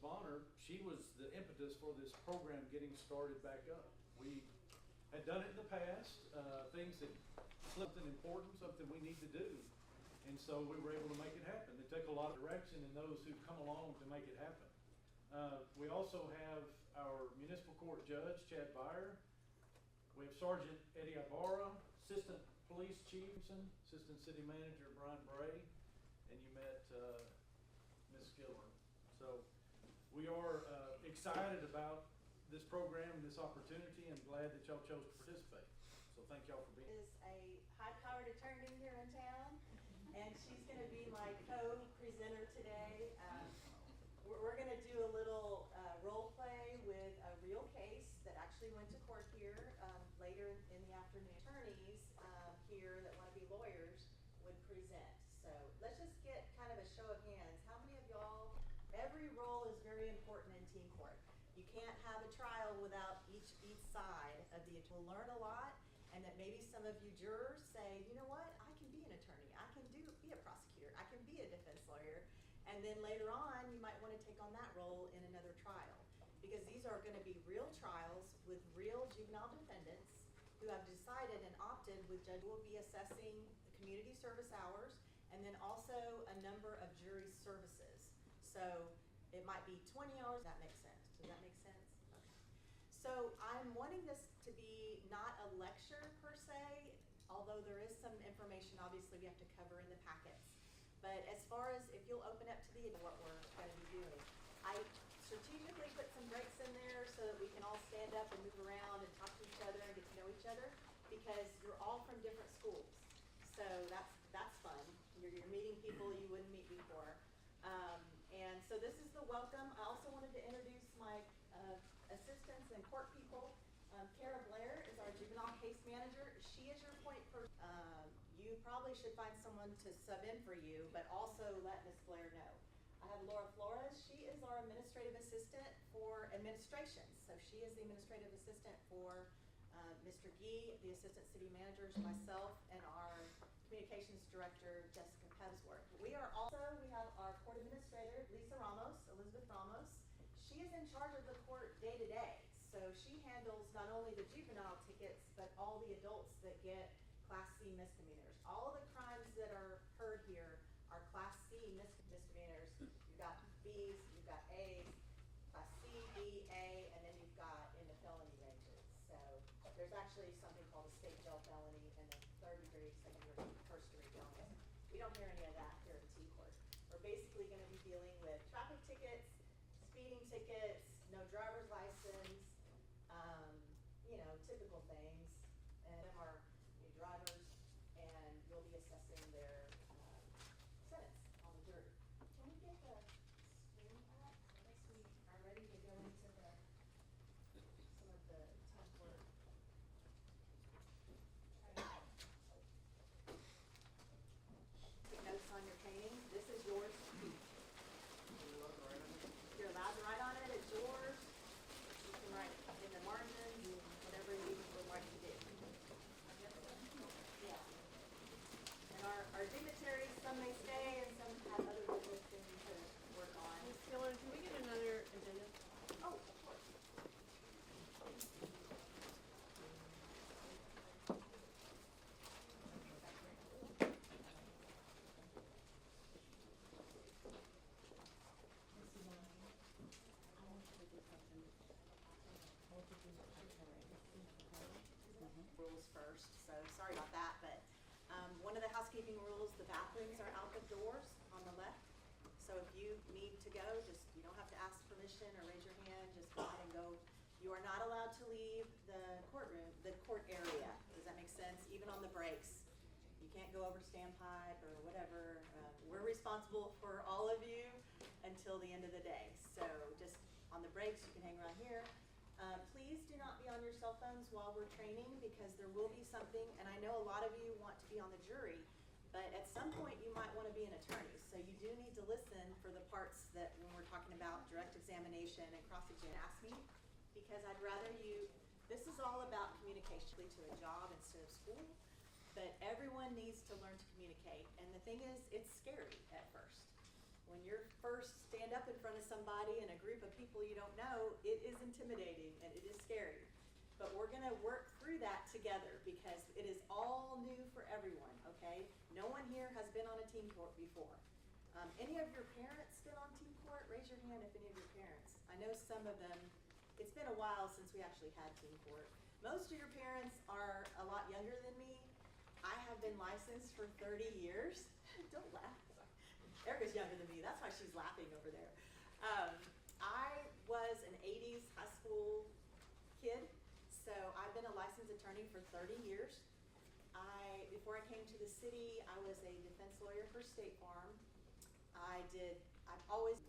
Bonner, she was the impetus for this program getting started back up. We had done it in the past, things that something important, something we need to do. And so we were able to make it happen. It took a lot of direction and those who've come along to make it happen. We also have our municipal court judge, Chad Byer. We have Sergeant Eddie Ibarra, Assistant Police Chief, Assistant City Manager Brian Bray, and you met Ms. Skiller. So we are excited about this program, this opportunity, and glad that y'all chose to participate. So thank y'all for being here. Is a high-powered attorney here in town, and she's going to be my co-presenter today. We're going to do a little role play with a real case that actually went to court here later in the afternoon. Attorneys here that want to be lawyers would present. So let's just get kind of a show of hands. How many of y'all, every role is very important in teen court. You can't have a trial without each side of the attorney. We'll learn a lot, and that maybe some of you jurors say, you know what, I can be an attorney, I can be a prosecutor, I can be a defense lawyer. And then later on, you might want to take on that role in another trial. Because these are going to be real trials with real juvenile defendants who have decided and opted with judge. Will be assessing the community service hours and then also a number of jury services. So it might be 20 hours. That makes sense. Does that make sense? Okay. So I'm wanting this to be not a lecture per se, although there is some information obviously we have to cover in the packets. But as far as if you'll open up to what we're going to be doing, I strategically put some breaks in there so that we can all stand up and move around and talk to each other and get to know each other, because you're all from different schools. So that's fun. You're meeting people you wouldn't meet before. And so this is the welcome. I also wanted to introduce my assistants and court people. Kara Blair is our juvenile case manager. She is your point person. You probably should find someone to sub in for you, but also let Ms. Blair know. I have Laura Flores. She is our administrative assistant for administration. So she is the administrative assistant for Mr. Gee, the assistant city managers, myself, and our communications director, Jessica Pevsworth. We have our court administrator, Elizabeth Ramos. She is in charge of the court day to day. So she handles not only the juvenile tickets, but all the adults that get Class C misdemeanors. All of the crimes that are heard here are Class C misdemeanors. You've got B's, you've got A's, Class C, B, A, and then you've got in the felony ranges. So there's actually something called a state jail felony and a third degree, second degree, first degree felony. We don't hear any of that here at T Court. We're basically going to be dealing with traffic tickets, speeding tickets, no driver's license, typical things, and our new drivers, and you'll be assessing their sentence on the jury. Can we get the screen up? I guess we are ready to go into some of the tough work. Take notes on your painting. This is yours to keep. You're allowed to write on it. It's yours. You can write in the margins and whatever you would like to do. Yeah. And our dignitaries, some may stay and some have other business things to work on. Ms. Skiller, can we get another agenda? Oh, of course. Rules first, so sorry about that, but one of the housekeeping rules, the bathrooms are out the doors on the left. So if you need to go, you don't have to ask permission or raise your hand, just go ahead and go. You are not allowed to leave the courtroom, the court area. Does that make sense? Even on the breaks. You can't go over standpipe or whatever. We're responsible for all of you until the end of the day. So just on the breaks, you can hang around here. Please do not be on your cell phones while we're training, because there will be something, and I know a lot of you want to be on the jury, but at some point you might want to be an attorney. So you do need to listen for the parts that when we're talking about direct examination and cross-examination. Ask me, because I'd rather you, this is all about communication to a job instead of school, but everyone needs to learn to communicate. And the thing is, it's scary at first. When you're first stand up in front of somebody and a group of people you don't know, it is intimidating and it is scary. But we're gonna work through that together because it is all new for everyone, okay? No one here has been on a team court before. Any of your parents been on team court? Raise your hand if any of your parents. I know some of them, it's been a while since we actually had team court. Most of your parents are a lot younger than me. I have been licensed for 30 years. Don't laugh. Erica's younger than me. That's why she's laughing over there. I was an 80s high school kid, so I've been a licensed attorney for 30 years. Before I came to the city, I was a defense lawyer for State Farm. I've always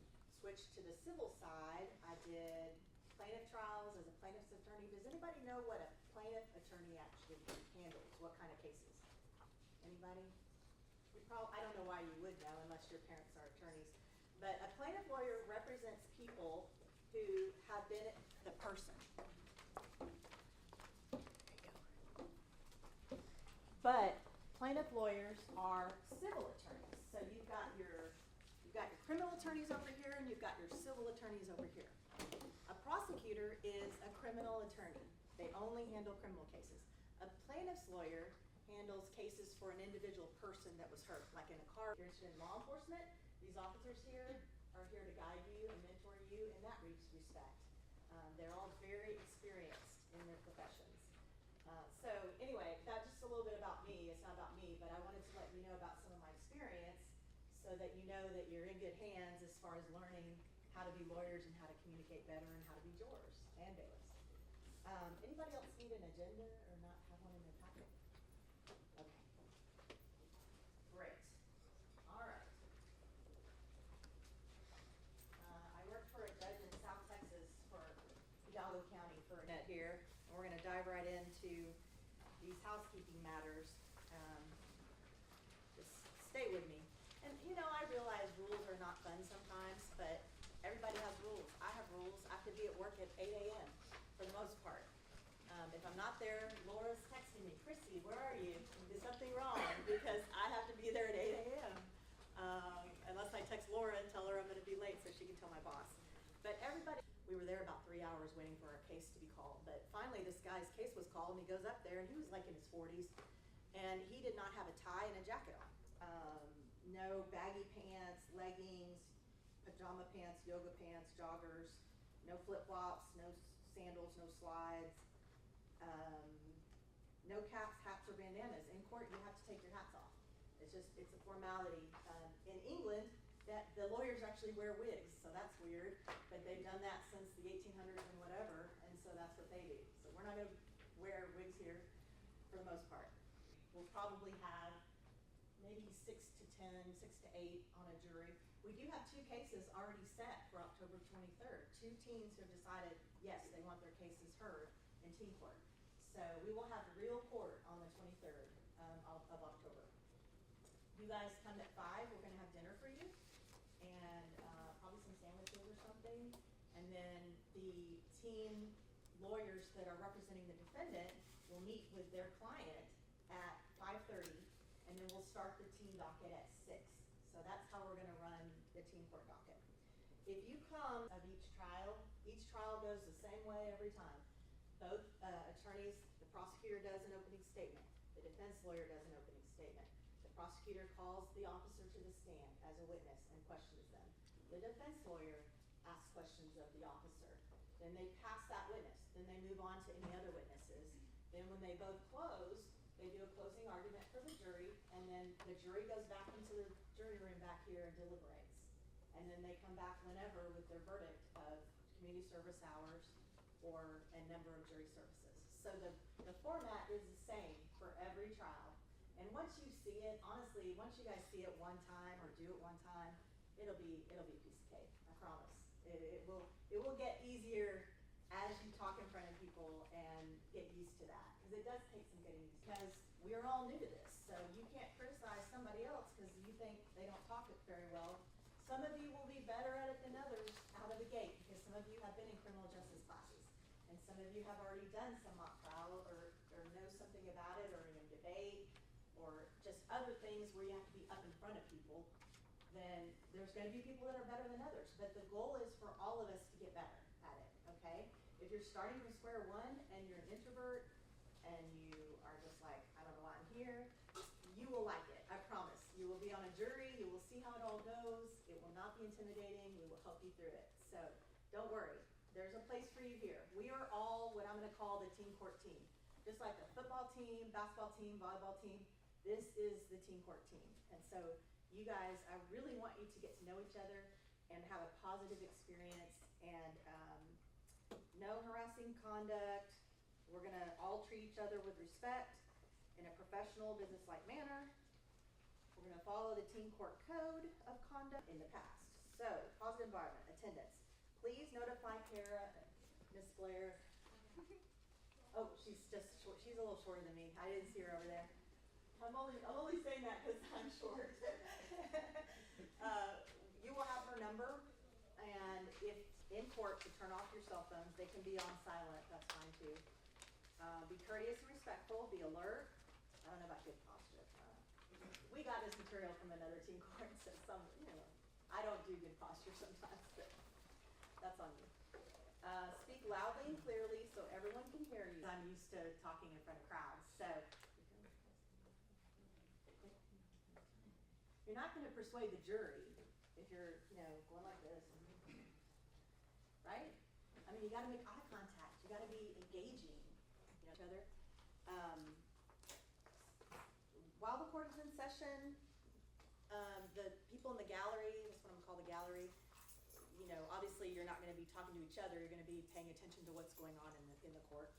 switched to the civil side. I did plaintiff trials as a plaintiff's attorney. Does anybody know what a plaintiff attorney actually handles? What kind of cases? Anybody? I don't know why you would know unless your parents are attorneys. But a plaintiff lawyer represents people who have been the person. But plaintiff lawyers are civil attorneys. So you've got your criminal attorneys over here and you've got your civil attorneys over here. A prosecutor is a criminal attorney. They only handle criminal cases. A plaintiff's lawyer handles cases for an individual person that was hurt, like in a car. If you're interested in law enforcement, these officers here are here to guide you and mentor you in that respect. They're all very experienced in their professions. So anyway, that's just a little bit about me. It's not about me, but I wanted to let you know about some of my experience so that you know that you're in good hands as far as learning how to be lawyers and how to communicate better and how to be jurors and bailiffs. Anybody else need an agenda or not have one in their packet? Okay. Great. All right. I worked for a judge in South Texas for Hidalgo County for a net here. And we're going to dive right into these housekeeping matters. Just stay with me. And you know, I realize rules are not fun sometimes, but everybody has rules. I have rules. I have to be at work at 8 a.m. for the most part. If I'm not there, Laura's texting me, Chrissy, where are you? Is something wrong? Because I have to be there at 8 a.m. Unless I text Laura and tell her I'm going to be late so she can tell my boss. But everybody, we were there about 3 hours waiting for our case to be called. But finally, this guy's case was called, and he goes up there, and he was like in his 40s, and he did not have a tie and a jacket on. No baggy pants, leggings, pajama pants, yoga pants, joggers, no flip-flops, no sandals, no slides, no caps, hats, or bandanas. In court, you have to take your hats off. It's a formality. In England, that the lawyers actually wear wigs, so that's weird, but they've done that since the 1800s and whatever, and so that's what they do. So we're not going to wear wigs here for the most part. We'll probably have maybe 6 to 10, 6 to 8 on a jury. We do have 2 cases already set for October 23rd. 2 teams have decided, yes, they want their cases heard in team court. So we will have real court on the 23rd of October. You guys come at 5, we're going to have dinner for you, and probably some sandwiches or something. And then the team lawyers that are representing the defendant will meet with their client at 5:30, and then we'll start the team docket at 6. So that's how we're going to run the team court docket. If you come of each trial goes the same way every time. Both attorneys, the prosecutor does an opening statement, the defense lawyer does an opening statement. The prosecutor calls the officer to the stand as a witness and questions them. The defense lawyer asks questions of the officer. Then they pass that witness. Then they move on to any other witnesses. Then when they both close, they do a closing argument for the jury, and then the jury goes back into the jury room back here and deliberates. And then they come back whenever with their verdict of community service hours or a number of jury services. So the format is the same for every trial. And once you see it, honestly, once you guys see it one time or do it one time, it'll be a piece of cake, I promise. It will get easier as you talk in front of people and get used to that. Because it does take some getting used to. Because we are all new to this. So you can't criticize somebody else because you think they don't talk it very well. Some of you will be better at it than others out of the gate because some of you have been in criminal justice classes. And some of you have already done some mock trial or know something about it or in a debate or just other things where you have to be up in front of people. then there's gonna be people that are better than others. But the goal is for all of us to get better at it, okay? If you're starting from square one and you're an introvert and you are just like, I don't know why I'm here, you will like it, I promise. You will be on a jury, you will see how it all goes, it will not be intimidating, we will help you through it. So don't worry, there's a place for you here. We are all what I'm gonna call the team court team. Just like the football team, basketball team, volleyball team, this is the team court team. And so you guys, I really want you to get to know each other and have a positive experience, and no harassing conduct. We're gonna all treat each other with respect in a professional, business-like manner. We're gonna follow the team court code of conduct in the past. So, positive environment, attendance. Please notify Kara, Miss Blair. Oh, she's just short. She's a little shorter than me. I didn't see her over there. I'm only saying that because I'm short. You will have her number, and if in court to turn off your cell phones, they can be on silent. That's fine too. Be courteous and respectful. Be alert. I don't know about good posture. We got this material from another team court, so I don't do good posture sometimes, but that's on you. Speak loudly and clearly so everyone can hear you. I'm used to talking in front of crowds, so you're not going to persuade the jury if you're, going like this, right? I mean, you got to make eye contact. You got to be engaging, each other. While the court is in session, the people in the gallery, that's what I'm gonna call the gallery, obviously you're not gonna be talking to each other, you're gonna be paying attention to what's going on in the court.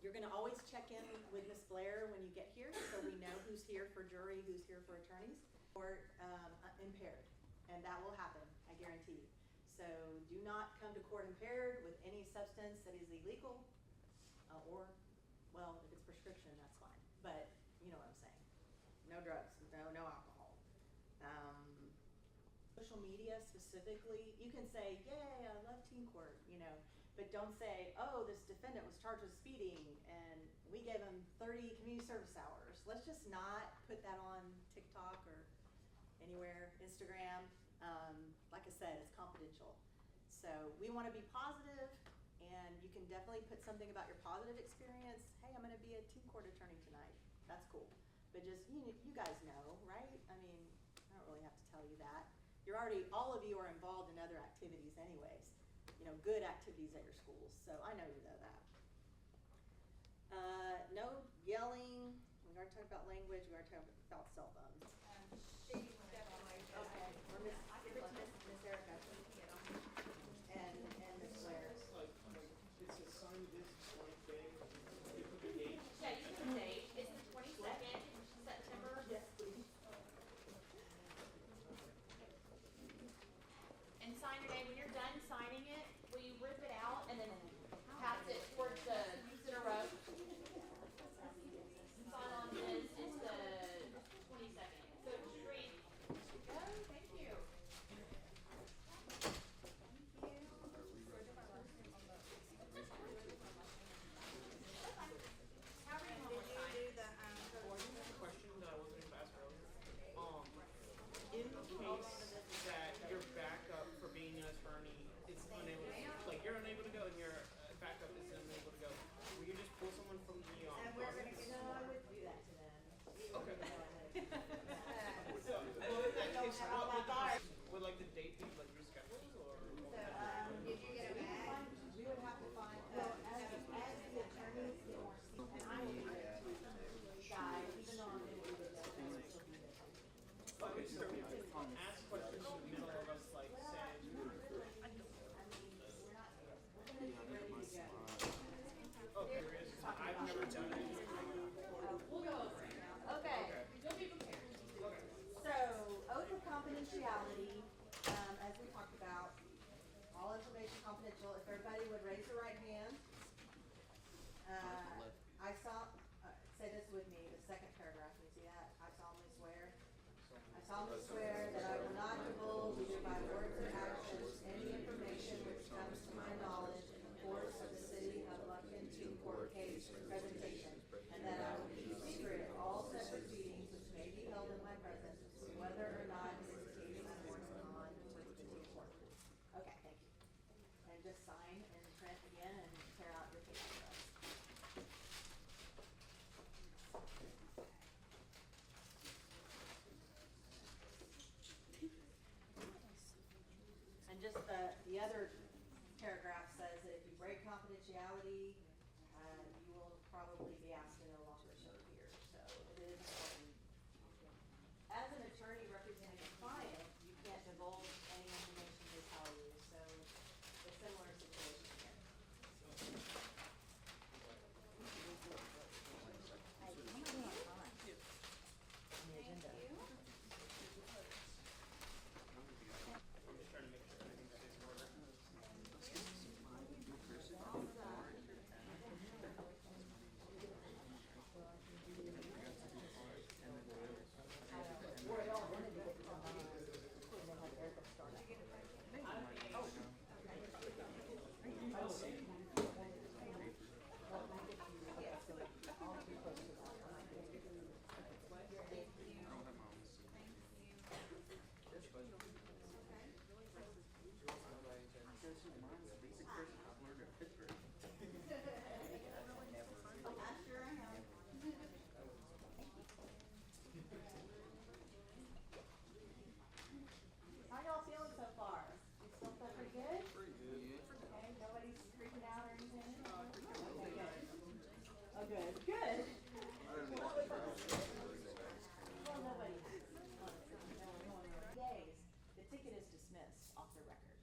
You're gonna always check in with Miss Blair when you get here, so we know who's here for jury, who's here for attorneys, or impaired, and that will happen, I guarantee you. So do not come to court impaired with any substance that is illegal, or, well, if it's prescription, that's fine, but you know what I'm saying. No drugs, no alcohol. Social media specifically, you can say, yay, I love team court, but don't say, oh, this defendant was charged with speeding and we gave him 30 community service hours. Let's just not put that on TikTok or anywhere, Instagram. Like I said, it's confidential. So we want to be positive, and you can definitely put something about your positive experience. Hey, I'm going to be a team court attorney tonight. That's cool. But just, you guys know, right? I mean, I don't really have to tell you that. All of you are involved in other activities anyways. Good activities at your schools. So I know you know that. No yelling. We already talked about language. We already talked about cell phones. Okay. Or Miss Erica. And Miss Blair. It's a sign business like thing. You put the date. Yeah, you can date. It's the 22nd September. Yes, please. And sign your name. When you're done signing it, will you rip it out and then pass it towards the center row? Sign on this is the 22nd. So Sheree, go. Thank you. How are you Did you do the, Question that I wasn't able to ask earlier. In the case that your backup for being an attorney is unable to, you're unable to go and your backup is unable to go, will you just pull someone from the and we're gonna, audience? I wouldn't do that to them. Okay. So, Well, in that case, Don't have all my would the date be rescheduled or? did you get a bag? We would have to find, as the attorneys get more seats, and I will do it too, guys, even though I'm gonna do it, they'll still be there. Okay, so we can ask questions in the middle of us saying. We're not there. We're gonna be ready to go. Oh, there is. I've never done it. We'll go over it. Okay, You'll be prepared. Okay. so oath of confidentiality, as we talked about, all information confidential. If everybody would raise their right hand. Say this with me, the second paragraph, you see that? I solemnly swear. I solemnly swear that I will not divulge either by words or actions any information which comes to my knowledge in the course of the City of Lufkin team court case presentation, and that I will keep secret all such proceedings which may be held in my presence good, good. Well, nobody has. Days, the ticket is dismissed off their record.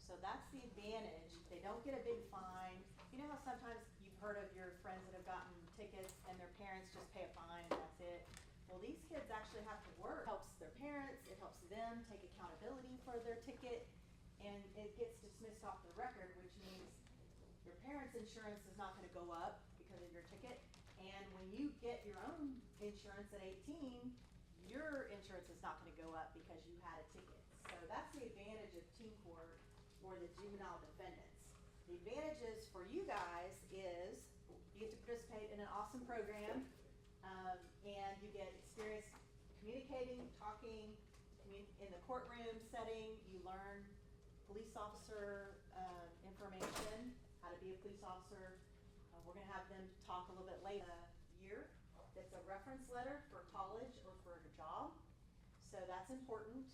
So that's the advantage. They don't get a big fine. You know how sometimes you've heard of your friends that have gotten tickets and their parents just pay a fine and that's it? Well, these kids actually have to work. It helps their parents, it helps them take accountability for their ticket, and it gets dismissed off the record, which means your parents' insurance is not gonna go up because of your ticket, and when you get your own insurance at 18, your insurance is not gonna go up because you had a ticket. So that's the advantage of teen court for the juvenile defendants. The advantages for you guys is you get to participate in an awesome program, and you get experience communicating, talking, in the courtroom setting. You learn police officer information, how to be a police officer. We're gonna have them talk a little bit later. Year, it's a reference letter for college or for a job, so that's important.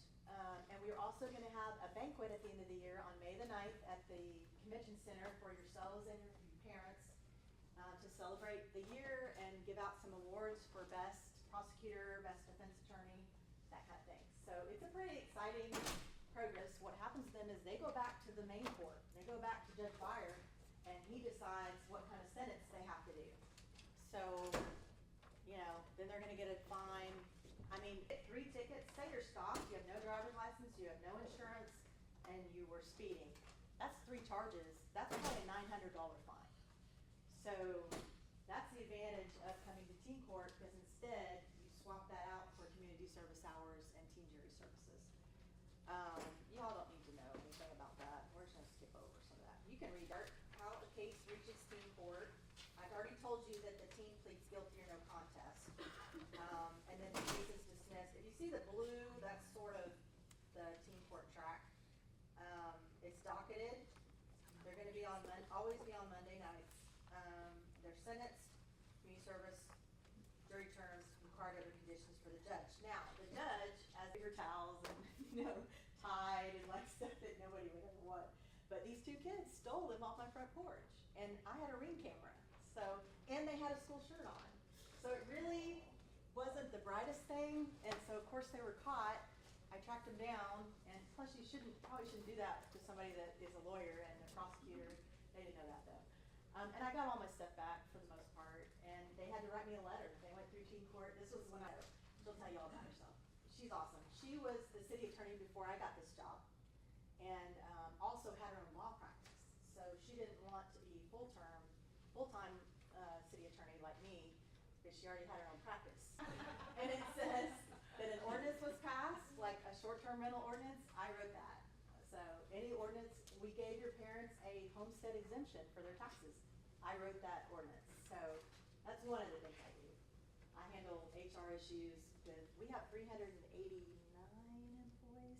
And we're also gonna have a banquet at the end of the year on May the 9th at the Convention Center for yourselves and your parents to celebrate the year and give out some awards for best prosecutor, best defense attorney, that kind of thing. So it's a pretty exciting progress. What happens then is they go back to the main court. They go back to Judge Byer, and he decides what kind of sentence they have to do. So, you know, then they're gonna get a fine. I mean, 3 tickets, say you're stopped, you have no driver's license, you have no insurance, and you were speeding. That's 3 charges. That's probably a $900 fine. So that's the advantage of coming to teen court, because instead you swap that out for community service hours and teen jury services. Y'all don't need to know anything about that. We're just gonna skip over some of that. You can read how a case reaches teen court. I've already told you that the teen pleads guilty or no contest. And then the case is dismissed. If you see the blue, that's sort of the teen court track. It's docketed. They're gonna be on always be on Monday nights. They're sentenced, community service, jury terms, required other conditions for the judge. Now, the judge, as paper towels and, you know, tied and like stuff that nobody would ever want. But these 2 kids stole them off my front porch, and I had a Ring camera. So, and they had a school shirt on. So it really wasn't the brightest thing, and so of course they were caught. I tracked them down, and plus you probably shouldn't do that to somebody that is a lawyer and a prosecutor. They didn't know that though. And I got all my stuff back for the most part, and they had to write me a letter. They went through teen court. This was when she'll tell you all about herself. She's awesome. She was the city attorney before I got this job, and also had her own law practice. So she didn't want to be full-time city attorney like me, because she already had her own practice. And it says that an ordinance was passed, like a short-term rental ordinance. I wrote that. So any ordinance, we gave your parents a homestead exemption for their taxes. I wrote that ordinance. So that's one of the things I do. I handle HR issues with, we have 389 employees.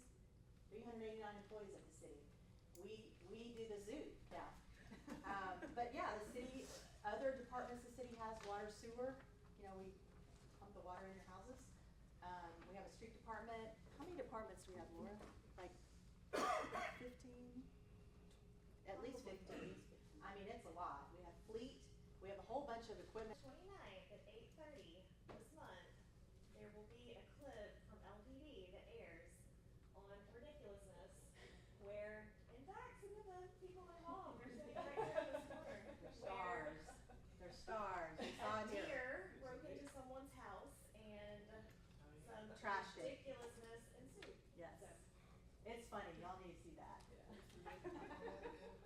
389 employees at the city. We do the zoo, yeah. But yeah, the city, other departments the city has, water, sewer, you know, we pump the water in your houses. We have a street department. How many departments do we have, Laura? Like 15? At least 15. I mean, it's a lot. We have fleet. We have a whole bunch of equipment. 29th at 8:30 this month, there will be a clip from LPD that airs on ridiculousness, where, in fact, some of the people involved are sitting right there in this corner. They're stars. They're stars. We saw A it here. deer broke into someone's house and some Trashed it. ridiculousness ensued. Yes. So, It's funny. Y'all need to see that.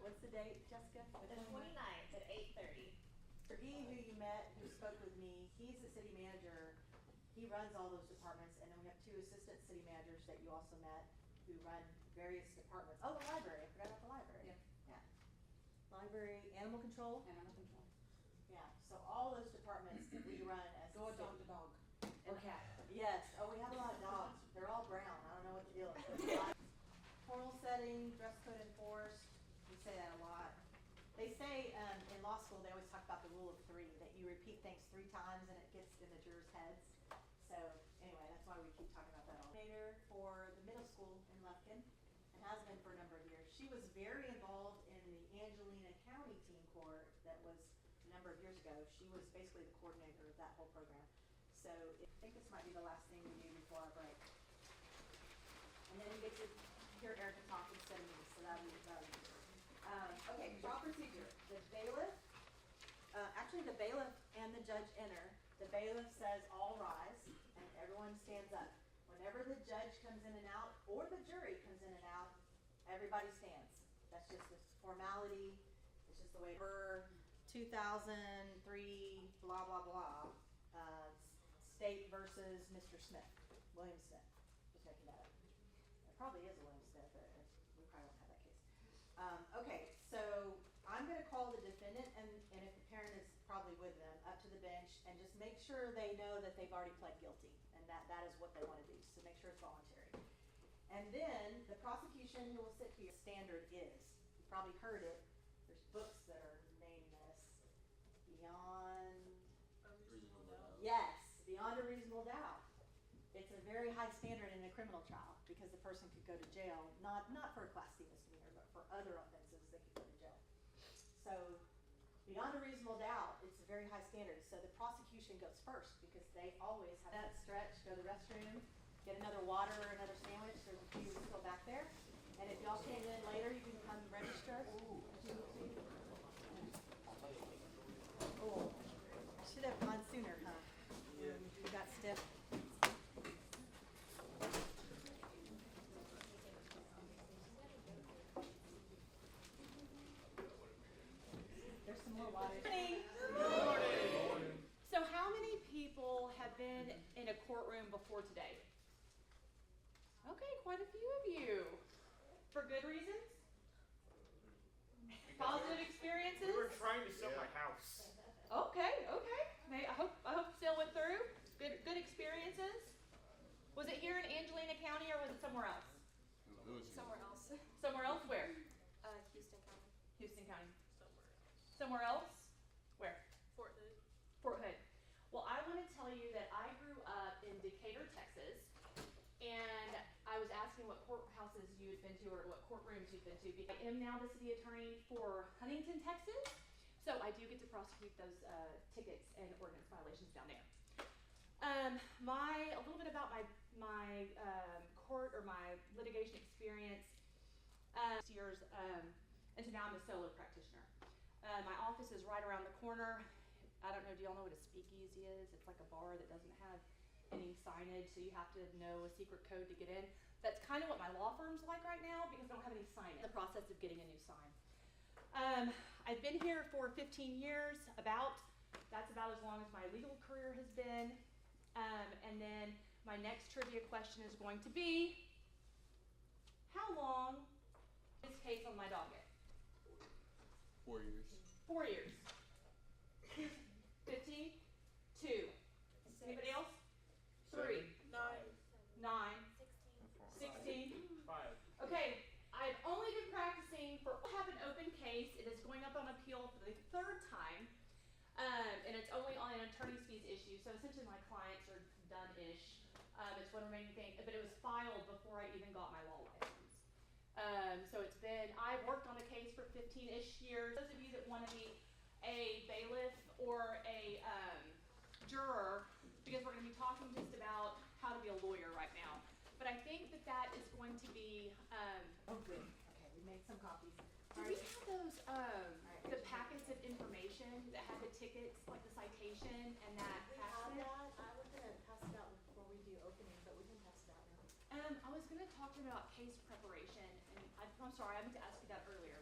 What's the date, Jessica? the 29th at 8:30. Sergey, who you met, who spoke with me, he's the city manager. He runs all those departments, and then we have 2 assistant city managers that you also met who run various departments. Oh, the library. I forgot about the library. Yeah. Library, animal control. Yeah, so all those departments we run as a city. dog. Or cat. Yes, oh, we have a lot of dogs. They're all brown. I don't know what the deal is. Formal setting, dress code enforced. We say that a lot. They say in law school, they always talk about the rule of 3, that you repeat things 3 times and it gets in the jurors' heads. So anyway, that's why we keep talking about that all. Coordinator for the middle school in Lufkin, and has been for a number of years. She was very involved in the Angelina County teen court that was a number of years ago. She was basically the coordinator of that whole program. So I think this might be the last thing we do before our break. And then you get to hear Erica talk instead of me, so that'll be okay, trial procedure. The bailiff, actually the bailiff and the judge enter. The bailiff says all rise, and everyone stands up. Whenever the judge comes in and out, or the jury comes in and out, everybody stands. That's just a formality. It's just the way. For 2003, blah, blah, blah, State versus Mr. Smith, William Smith. Just making that up. It probably is William Smith, but we probably won't have that case. Okay, so I'm going to call the defendant, and if the parent is probably with them, up to the bench, and just make sure they know that they've already pled guilty, and that is what they want to do, so make sure it's voluntary. And then the prosecution who will sit here, standard is, you've probably heard it, there's books that are named this, Beyond Beyond a Reasonable Doubt. It's a very high standard in a criminal trial because the person could go to jail, not for a Class C misdemeanor, but for other offenses they could go to jail. So beyond a reasonable doubt, it's a very high standard. So the prosecution goes first because they always have that stretch, go to the restroom, get another water or another sandwich. There's a few still back there. And if y'all came in later, you can come register. Oh, should have gone sooner, huh? You got stiff. There's some more water. Good morning. So how many people have been in a courtroom before today? Okay, quite a few of you. For good reasons? Positive experiences? We were trying to sell my house. Okay. I hope sale went through. Good experiences. Was it here in Angelina County or was it somewhere else? Somewhere else. Somewhere else where? Houston County. Houston County. Somewhere else? Where? Fort Hood. Fort Hood. Well, I want to tell you that I grew up in Decatur, Texas, and I was asking what courthouses you had been to or what courtrooms you'd been to. I am now the city attorney for Huntington, Texas, so I do get to prosecute those tickets and ordinance violations down there. A little bit about my court or my litigation experience. Years, and so now I'm a solo practitioner. My office is right around the corner. I don't know, do y'all know what a speakeasy is? It's like a bar that doesn't have any signage, so you have to know a secret code to get in. That's kind of what my law firm's like right now because I don't have any signage. The process of getting a new sign. I've been here for 15 years, that's about as long as my legal career has been. And then my next trivia question is going to be, how long is this case on my docket? 4 years. 4 years. 15? 2. Anybody else? 3. 9. 16. 5. Okay, I've only been practicing for, I have an open case. It is going up on appeal for the 3rd time. And it's only on an attorney's fees issue. So essentially my clients are done-ish. It's one remaining thing, but it was filed before I even got my law license. So I've worked on the case for 15-ish years. Those of you that want to be a bailiff or a juror, because we're going to be talking just about how to be a lawyer right now. But I think that is going to be, Oh, good. Okay, we made some copies. do we have those, the packets of information that have the tickets, like the citation and that We have packet? that. I was gonna pass it out before we do opening, but we can pass it out now. I was going to talk to them about case preparation, and I'm sorry, I meant to ask you that earlier.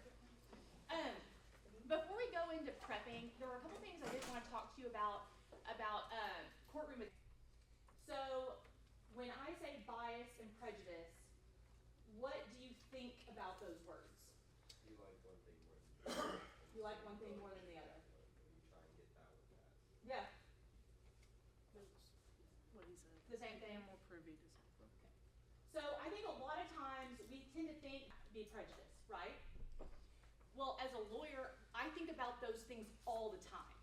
Before we go into prepping, there were a couple things I did want to talk to you about courtroom. So, when I say bias and prejudice, what do you think about those words? You like one thing more than the other. You like one thing more than the other? You try and get that with that. Yeah, What he said. the same thing. More privy to something. So I think a lot of times we tend to think be prejudiced, right? Well, as a lawyer, I think about those things all the time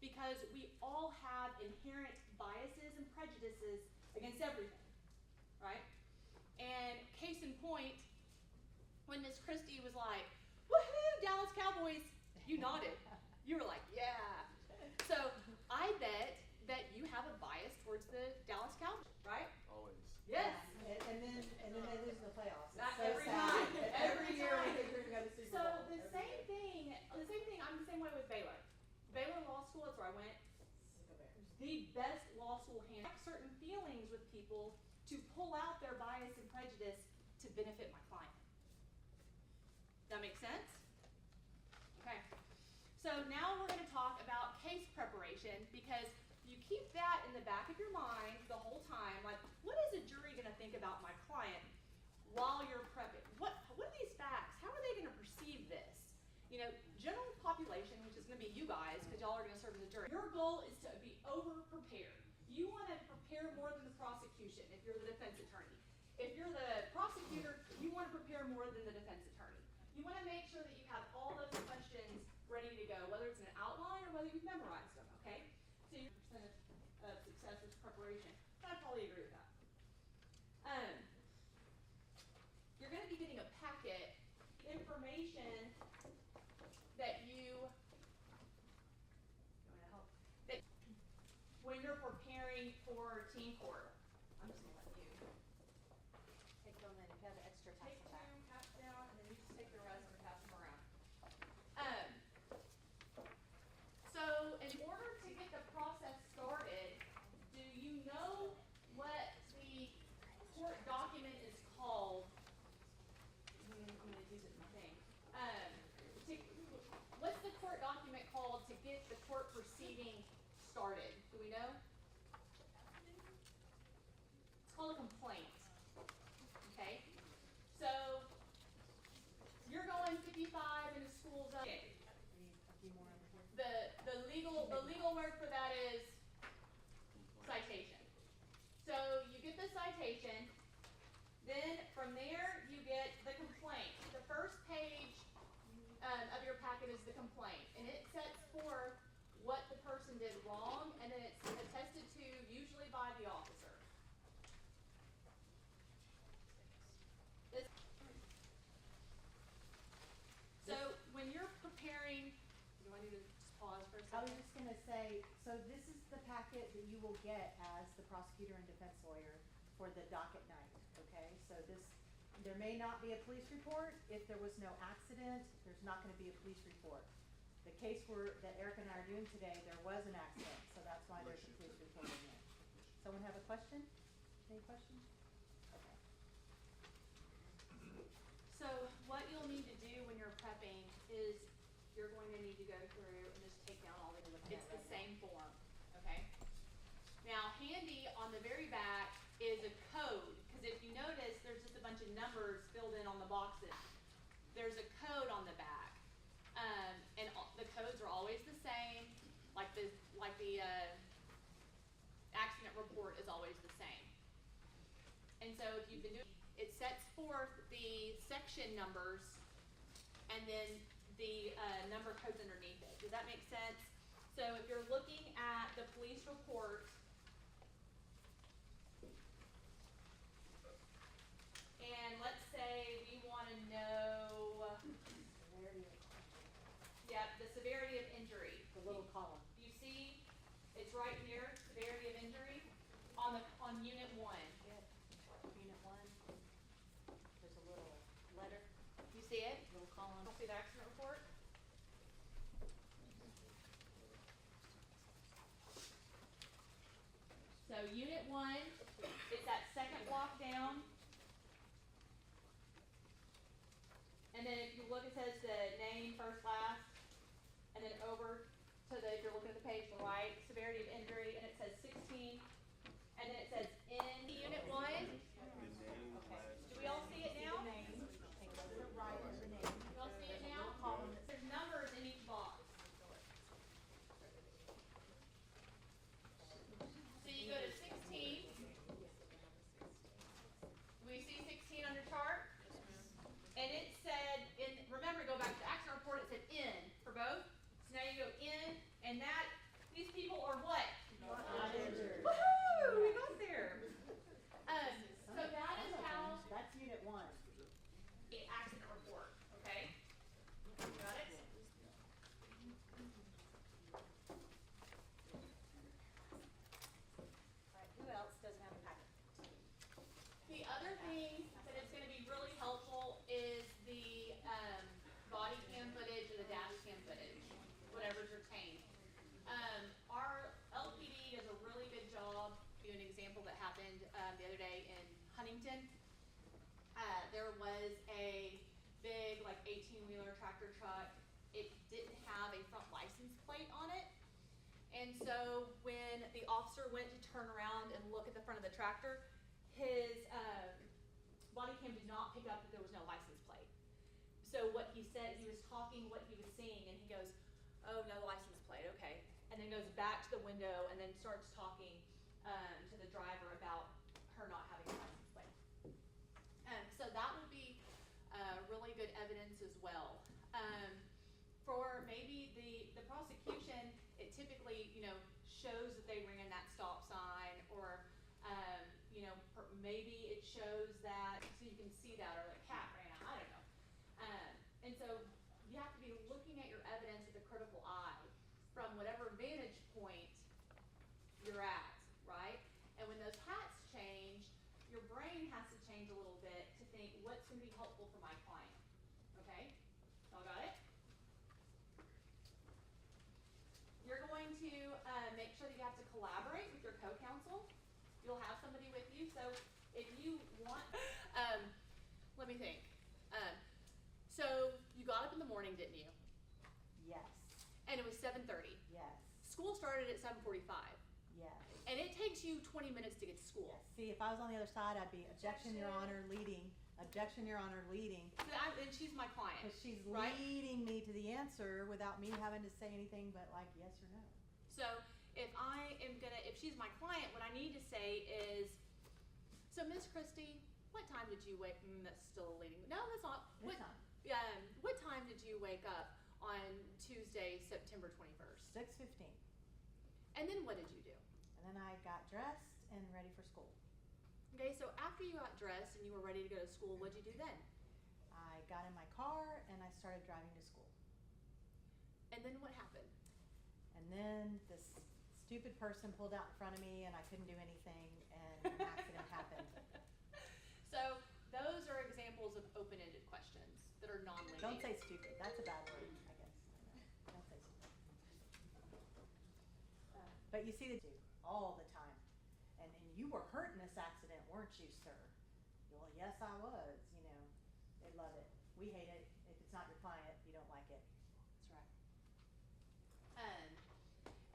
because we all have inherent biases and prejudices against everything, right? And case in point, when Miss Christie was like, "Woohoo, Dallas Cowboys," you nodded. You were like, "Yeah." I bet that you have a bias towards the Dallas Cowboys, right? Always. Yes. And then they lose in the playoffs. It's Not so every sad. time. Every year we time. think we're gonna go to Super So Bowl. the same thing, I'm the same way with Baylor. Baylor Law School, that's where I went. The best law school have certain feelings with people to pull out their bias and prejudice to benefit my client. That make sense? Okay. So now we're going to talk about case preparation, because you keep that in the back of your mind the whole time. Like, what is a jury going to think about my client while you're prepping? What are these facts? How are they going to perceive this? You know, general population, which is going to be you guys, because y'all are going to serve as a jury. Your goal is to be over-prepared. You want to prepare more than the prosecution if you're the defense attorney. If you're the prosecutor, you want to prepare more than the defense attorney. You want to make sure that you have all those questions ready to go, whether it's an outline or whether you've memorized them, okay? So your percent of success is preparation. I probably agree with that. You're going to be getting a packet, information that when you're preparing for team court. I'm just going to let you Take them and if you have an extra take tassel two, back. pass down, and then you just take the rest and pass them around. So in order to get the process started, do you know what the court document is called? I'm going to use it in my thing. What's the court document called to get the court proceeding started? Do we know? It's called a complaint. Okay? So you're going 55 in a school zone. A few more over here. The legal word for that is citation. So you get the citation, then from there you get the complaint. The first page of your packet is the complaint, and it sets forth what the person did wrong, and then it's attested to usually by the officer. So when you're preparing, do I need to just pause for a I was second? just gonna say, so this is the packet that you will get as the prosecutor and defense lawyer for the docket night, okay? So there may not be a police report. If there was no accident, there's not gonna be a police report. The case that Eric and I are doing today, there was an accident, so that's why there's a police report in there. Someone have a question? Any questions? Okay. So what you'll need to do when you're prepping is you're going to need to go through and just take down all the, it's the same form, okay? Now handy on the very back is a code, because if you notice, there's just a bunch of numbers filled in on the boxes. There's a code on the back. And the codes are always the same, like the accident report is always the same. And so if you've been doing, it sets forth the section numbers and then the number codes underneath it. Does that make sense? So if you're looking at the police report, and let's say we want to know, the severity of injury. The little column. You see, it's right here, severity of injury, on unit 1. Unit 1, there's a little letter, You see it? little column. See the accident report? So unit 1, it's that second block down. And then if you look, it says the name first, last, and then over to the, if you're looking at the page to the right, severity of injury, and it says 16, and then it says in unit 1. Do we all see it now? Take over the right of the name. You all see it now? There's numbers in each box. So you go to 16. We see 16 on your chart? And it said, remember, go back to the accident report, it said in for both. So now you go in, and these people are what? Not injured. Woohoo! We got there. So that is how That's unit 1. the accident report, okay? Got it? other day in Huntington. There was a big, like 18-wheeler tractor truck. It didn't have a front license plate on it. And so when the officer went to turn around and look at the front of the tractor, his body cam did not pick up that there was no license plate. So what he said, he was talking what he was seeing, and he goes, "Oh, no license plate, okay." And then goes back to the window and then starts talking to the driver about her not having a license plate. So that would be really good evidence as well. For maybe the prosecution, it typically, shows that they ran that stop sign, or, maybe it shows that, so you can see that, or the cat ran out, I don't know. And so you have to be looking at your evidence with a critical eye from whatever vantage point you're at, right? And when those hats change, your brain has to change a little bit to think what's going to be helpful for my client. Okay? Y'all got it? You're going to make sure that you have to collaborate with your co-counsel. You'll have somebody with you. So if you want, let me think. So you got up in the morning, didn't you? Yes. And it was 7:30. Yes. School started at 7:45. Yes. And it takes you 20 minutes to get to school. Yes. See, if I was on the other side, I'd be objection, Your Honor, leading. Objection, Your Honor, leading. And she's my client. Because she's right? leading me to the answer without me having to say anything but like yes or no. So if she's my client, what I need to say is, so Miss Christie, what time did you wake? That's still leading. No, that's not. What time? What time did you wake up on Tuesday, September 21st? 6:15. And then what did you do? And then I got dressed and ready for school. Okay, so after you got dressed and you were ready to go to school, what'd you do then? I got in my car and I started driving to school. And then what happened? And then this stupid person pulled out in front of me and I couldn't do anything and an accident happened. So those are examples of open-ended questions that are non-leading. Don't say stupid. That's a bad word, I guess. Don't say stupid. But you see the dude all the time. And you were hurt in this accident, weren't you, sir? Well, yes, I was. They love it. We hate it. If it's not your client, you don't like it. That's right.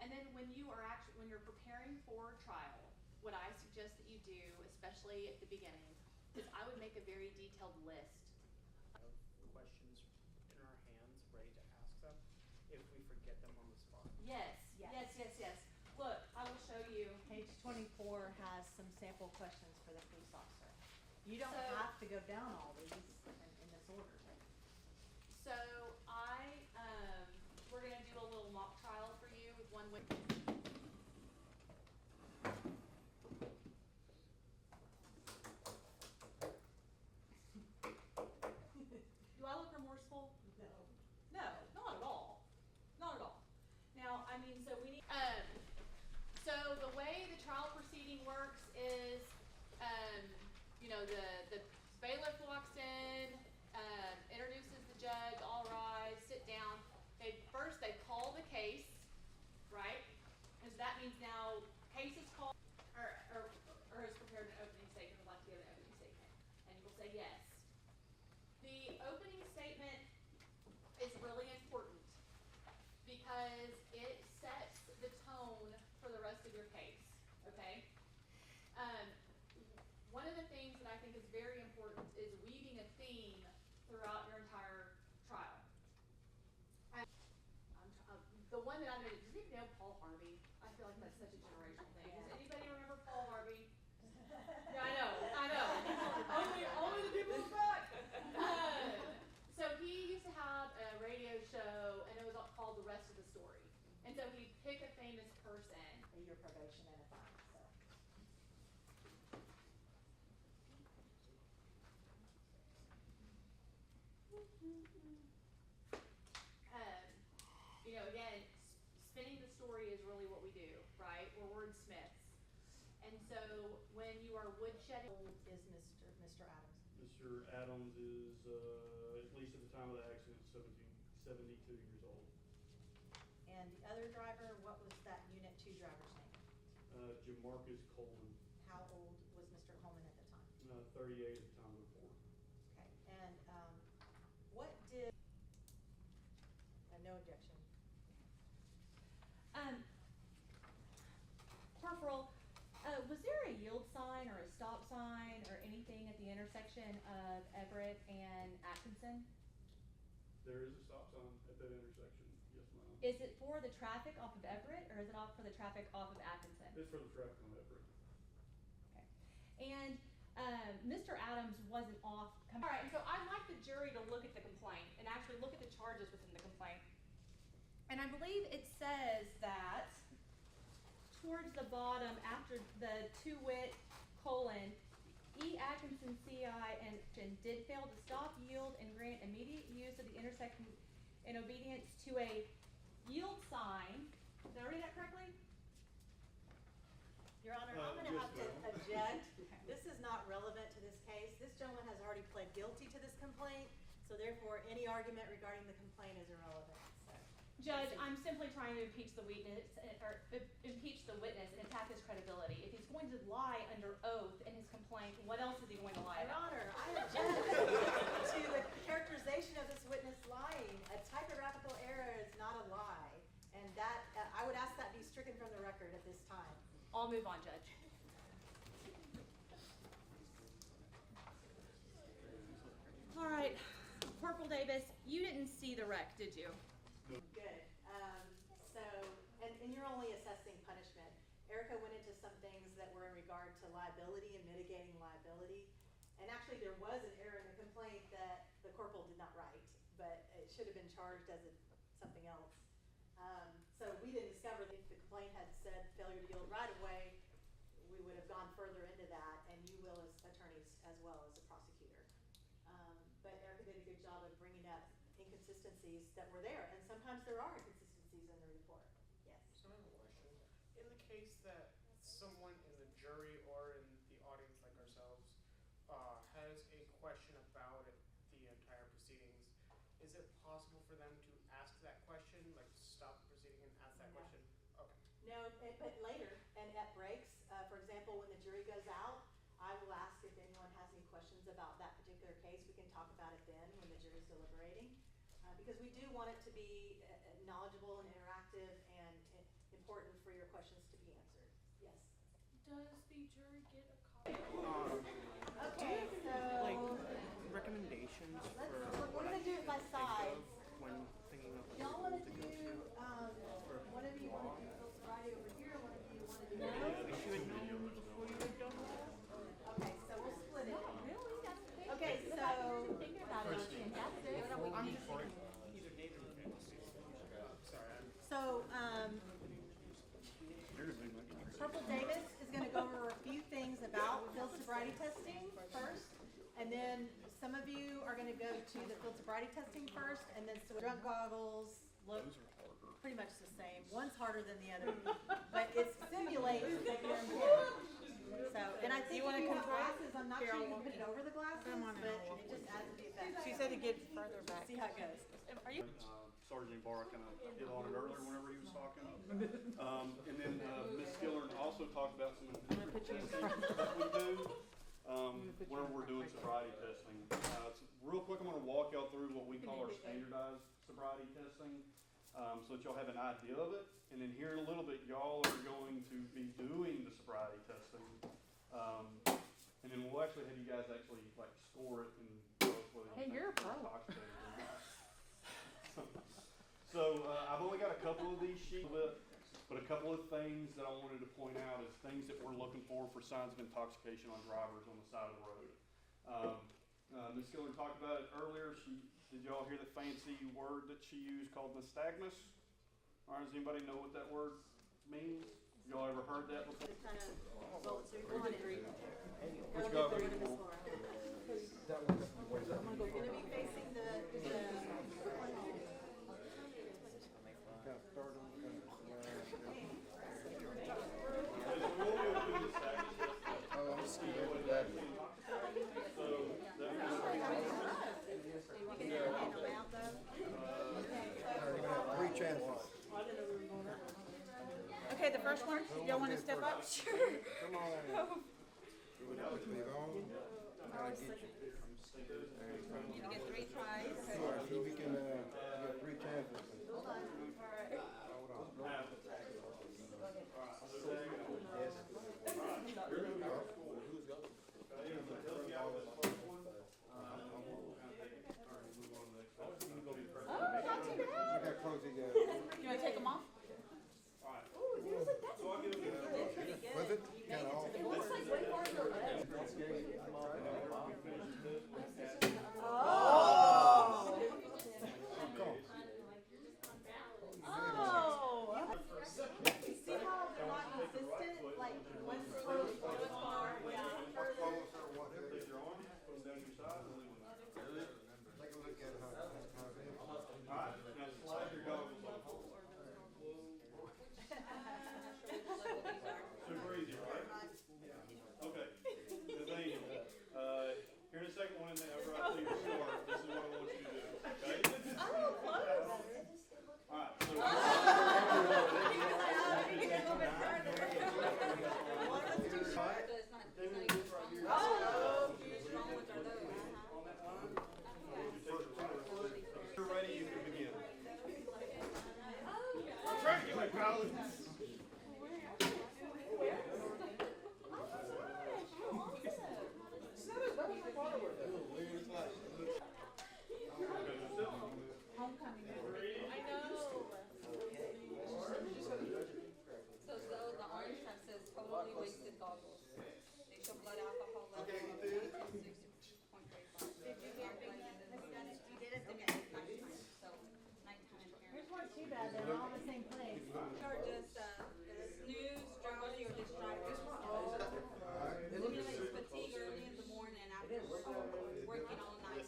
And then when you're preparing for trial, what I suggest that you do, especially at the beginning, is I would make a very detailed list. Questions in our hands, ready to ask them if we forget them on the spot. Yes. Look, I will show you. Page 24 has some sample questions for the police officer. You don't So- have to go down all these in this order. So we're gonna do a little mock trial for you with one witness. Do I look remorseful? No, not at all. Not at all. Now, so we need, so the way the trial proceeding works is, the bailiff walks in, introduces the judge, all rise, sit down. First they call the case, right? And so that means now case is called, or has prepared an opening statement, would like to give an opening statement. And you will say yes. The opening statement is really important because it sets the tone for the rest of your case, okay? One of the things that I think is very important is weaving a theme throughout your entire trial. The one that I'm going to, does anybody know Paul Harvey? I feel like that's such a generational thing. Does anybody remember Paul Harvey? Yeah, I know. Only the people in the back. So he used to have a radio show, and it was called The Rest of the Story. And so he'd pick a famous person. Your probation and a fine. So. Again, spinning the story is really what we do, right? We're wordsmiths. And so when you are woodshedding, Is Mr. Adams? Mr. Adams is, at least at the time of the accident, 72 years old. And the other driver, what was that Unit 2 driver's name? Jamarcus Coleman. How old was Mr. Coleman 38 at the time of the report. Okay, and, what did, no objection. Corporal, was there a yield sign or a stop sign or anything at the intersection of Everett and Atkinson? There is a stop sign at that intersection, yes ma'am. Is it for the traffic off of Everett or is it off for the traffic off of Atkinson? It's for the traffic on Everett. Okay. And Mr. Adams wasn't off. All right, and so I'd like the jury to look at the complaint and actually look at the charges within the complaint. And I believe it says that towards the bottom after the to-wit colon, E. Atkinson CI and did fail to stop, yield, and grant immediate use of the intersection in obedience to a yield sign. Did I read that correctly? Your Honor, I'm gonna Yes, have to ma'am. object. This is not relevant to this case. This gentleman has already pled guilty to this complaint, so therefore any argument regarding the complaint is irrelevant, so. Judge, I'm simply trying to impeach the witness, and attack his credibility. If he's going to lie under oath in his complaint, what else is he going to lie Your about? Honor, I object to the characterization of this witness lying. A typographical error is not a lie, and that, I would ask that be stricken from the record at this time. I'll move on, Judge. All right, Corporal Davis, you didn't see the wreck, did you? Good. So, and you're only assessing punishment. Erica went into some things that were in regard to liability and mitigating liability. And actually, there was an error in the complaint that the corporal did not write, but it should have been charged as something else. So we didn't discover that if the complaint had said failure to yield right away, we would have gone further into that, and you will as attorneys as well as a prosecutor. But Erica did a good job of bringing up inconsistencies that were there, and sometimes there are inconsistencies in the report. Yes. So I have a question. In the case that someone in the jury or in the audience like ourselves has a question about the entire proceedings, is it possible for them to ask that question, like stop the proceeding and ask that No. question? Okay. No, but later, and at breaks, for example, when the jury goes out, I will ask if anyone has any questions about that particular case. We can talk about it then when the jury's deliberating. Because we do want it to be knowledgeable and interactive and important for your questions to be answered. Yes? Does the jury get a copy? Okay, so Like recommendations we're gonna do it by sides. when thinking of like Y'all wanna do, one of you wanna do Phil Sobriety over here, one of you wanna do. wish you had known before you had done that. Okay, so we'll split it. Really? That's the thing. Okay, The so- fact that you're thinking about it is fantastic. I'm just thinking either Nathan or sorry. So, Corporal Davis is gonna go over a few things about field sobriety testing first, and then some of you are gonna go to the field sobriety testing first, and then so drunk goggles look pretty much the same. One's harder than the other, but it simulates that you're impaired. So, and I think if you have glasses, I'm not sure you can put it over the glasses, but it just adds to the effect. She said to get further back. See how it goes. Are you? Sergeant Ibarra kind of hit on it earlier whenever he was talking. And then Ms. Skillern also talked about some individual testing that we do whenever we're doing sobriety testing. So real quick, I'm going to walk y'all through what we call our standardized sobriety testing so that y'all have an idea of it. And then here in a little bit, y'all are going to be doing the sobriety testing. And then we'll actually have you guys actually like score it and tell us whether you think you're a pro. intoxicated or not. So I've only got a couple of these sheets, but a couple of things that I wanted to point out is things that we're looking for signs of intoxication on drivers on the side of the road. Ms. Skillern talked about it earlier. Did y'all hear the fancy word that she used called nystagmus? All right, does anybody know what that word means? Y'all ever heard that before? Just kind of bolt through on it. What you got, Ms. Moore? You're gonna be facing the Okay, the first one, y'all want to step up? Sure. Come on. You get 3 tries. See if we can get 3 chances. You want to take them off? Was it? Kinda off. Looks like way farther away. See how they're not consistent? Like, one slow, one far, yeah. Take your arm, put them down your side, and leave them there. Take a look at how it is. Alright, now slide your goggles on. Super easy, right? Okay. Nathaniel, here in a second, whenever I tell you to start, this is what I want you to do, okay? Alright, so. If you're ready, you can begin. Thank you, my colleagues. The orange tag says totally wasted goggles. They show blood alcohol level of 60.35. Did you get you did it? Okay, nighttime. So nighttime appearance. Here's one too bad, they're all in the same place. Or just snooze, drowsy, or distracted. Simulates fatigue early in the morning after working all night.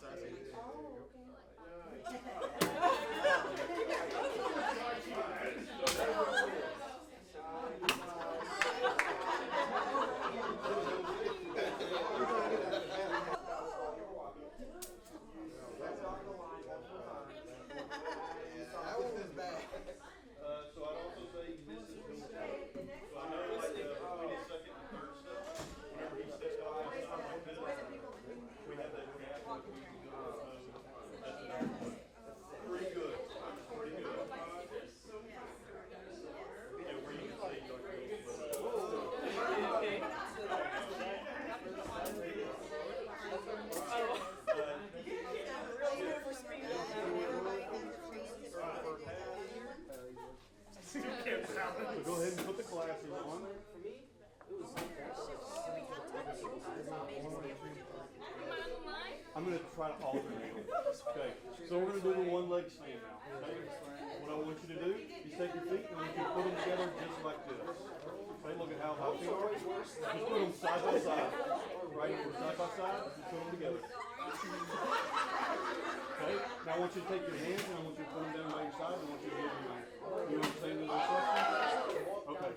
That was his bag. So I'd also say this is so I know like the second and third step, whenever he steps out like this, we have that gap. Pretty good. Pretty good. Yeah, where you can say like go ahead and put the glasses on. I'm going to try to alternate them. Okay, so we're going to do the one leg stand now. Okay? What I want you to do is take your feet and I want you to put them together just like this. Okay, look at how high feet are. Just put them side by side. Right here, side by side, just put them together. Okay, now I want you to take your hands and I want you to put them down by your side and I want you to move them out. You understand the instructions? Okay.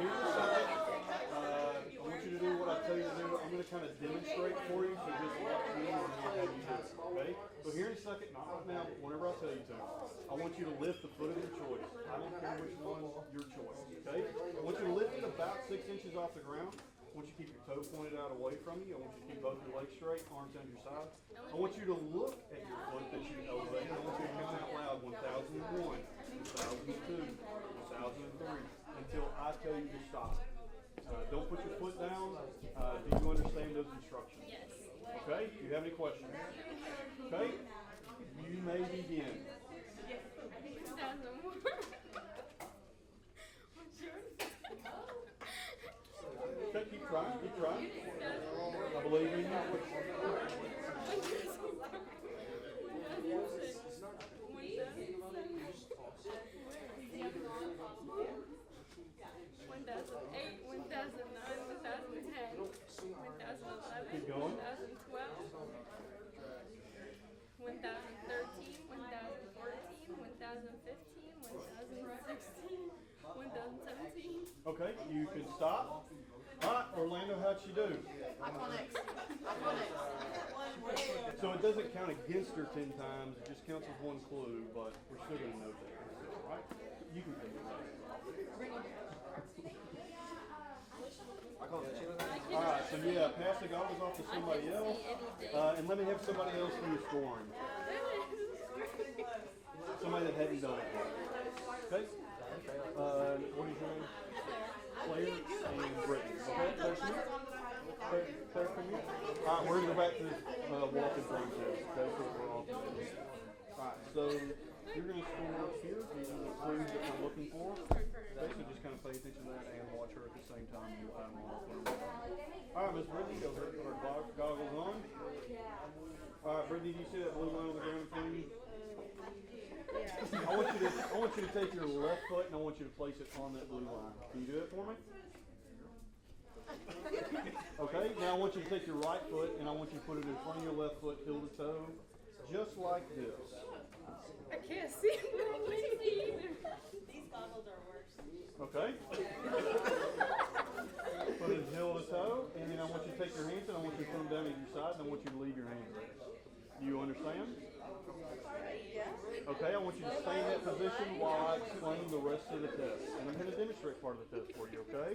Here in a second, I want you to do what I tell you to do. I'm going to kind of demonstrate for you, so just watch me and I'll have you do it. Okay? So here in a second, not right now, but whenever I tell you to, I want you to lift the foot of your choice. I don't care which one, your choice. Okay? I want you to lift it about 6 inches off the ground. I want you to keep your toe pointed out away from you. I want you to keep both your legs straight, arms down your side. I want you to look at your foot that you elevated. I want you to count out loud 1,001, 1,002, 1,003 until I tell you to stop. Don't put your foot down. Do you understand those instructions? Yes. Okay? Do you have any questions? Okay? You may begin. Okay, keep trying, keep trying. I believe in you. Keep going. 1013, 1014, 1015, 1016, 1017. Okay, you can stop. Alright, Orlando, how'd she do? So it doesn't count against her 10 times, it just counts as one clue, but we're still going to note that. Right? You can finish that. Alright, so yeah, pass the goggles off to somebody else, and let me have somebody else do your scoring. Somebody that hadn't done it yet. Okay? What is your name? Claire and Brittany. Okay, Claire from you? Claire from you? Alright, we're gonna go back to this walking thing too. Okay, so we're all together. Alright, so you're gonna score up here. These are the clues that we're looking for. Okay, so just kind of pay attention to that and watch her at the same time. You'll have them all. Alright, Miss Brittany, go ahead and put her goggles on. Alright, Brittany, do you see that blue line on the ground in front of you? I want you to take your left foot and I want you to place it on that blue line. Can you do it for me? Okay, now I want you to take your right foot and I want you to put it in front of your left foot, heel to toe, just like this. I can't see either. These goggles are worse. Okay? Put it heel to toe, and then I want you to take your hands and I want you to put them down at your side and I want you to leave your hands. You understand? Okay, I want you to stay in that position while I explain the rest of the test. And I'm going to demonstrate part of the test for you, okay?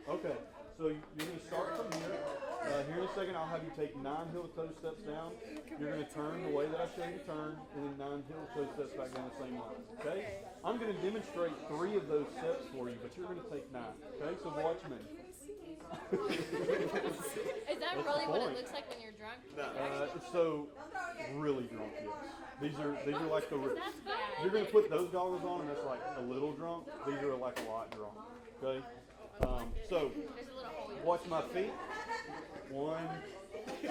Okay, so you're going to start from here. Here in a second, I'll have you take 9 heel-to-toe steps down. You're going to turn the way that I show you to turn, and then 9 heel-to-toe steps back down the same line, okay? I'm going to demonstrate 3 of those steps for you, but you're going to take 9, okay? So watch me. Is that really what it looks like when you're drunk? So really drunk, yes. These are like the. That's bad. You're gonna put those goggles on, and that's like a little drunk. These are like a lot drunk. Okay. So There's a little hole. watch my feet. 1, 2,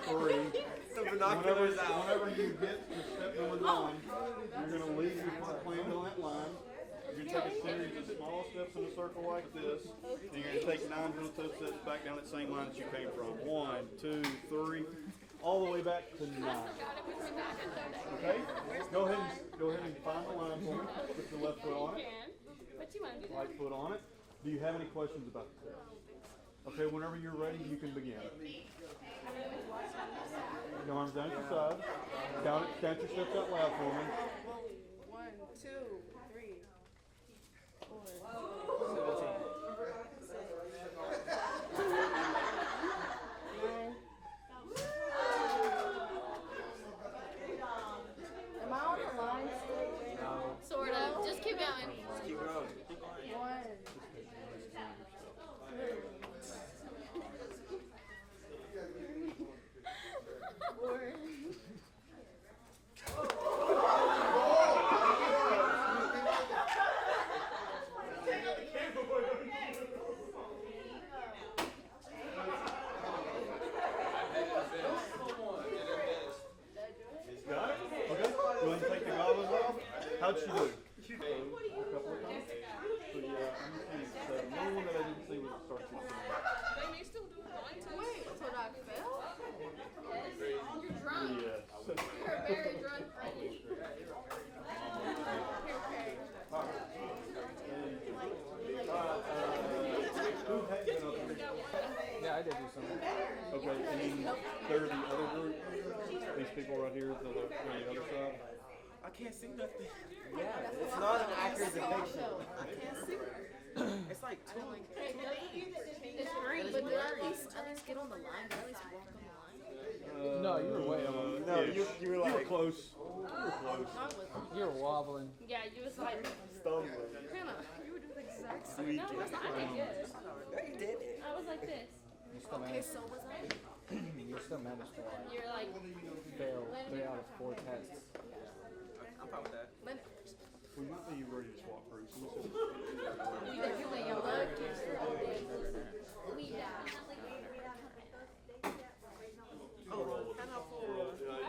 3. Whenever you get to step number 9, you're gonna leave your foot planted on that line. You're going to take a series of small steps in a circle like this. And you're going to take 9 heel-toe steps back down that same line that you came from. 1, 2, 3, all the way back to 9. Okay? Go ahead and find the line for me. Put your left foot on it. But you want to do that? Right foot on it. Do you have any questions about the test? Okay, whenever you're ready, you can begin. Your arms down at your side. Count your steps out loud for me. 1, 2, 3, 4, Am I on the line still? Sort of. Just keep going. Keep going. 1, 2, 4. Got it? Okay. Go ahead and take the goggles off. How'd she do? A couple of times? So yeah, I'm seeing 7. The only one that I didn't see was the start to the They may still do a blind test. Wait, so did I fail? You're drunk. Yes. You're a very drunk friend. Who had been up here? Yeah, I did do something. Okay, and then they're the other group. These people right here, on the other side. I can't see nothing. Yeah, it's not an accurate depiction. I can't see. It's like 2. It's green. But did I at least get on the line? Did I at least walk on the line? No, you were way on. No, you were like. You were close. You were close. You were wobbling. Yeah, you was like, Stumbling. Hannah, you were doing the exact same. No, I did good. No, you did it. I was like this. Okay, so was I? You still managed to You're like, fail 3 out of 4 tests. I'm fine with that. Well, you might be ready to swap groups. you definitely your luck. We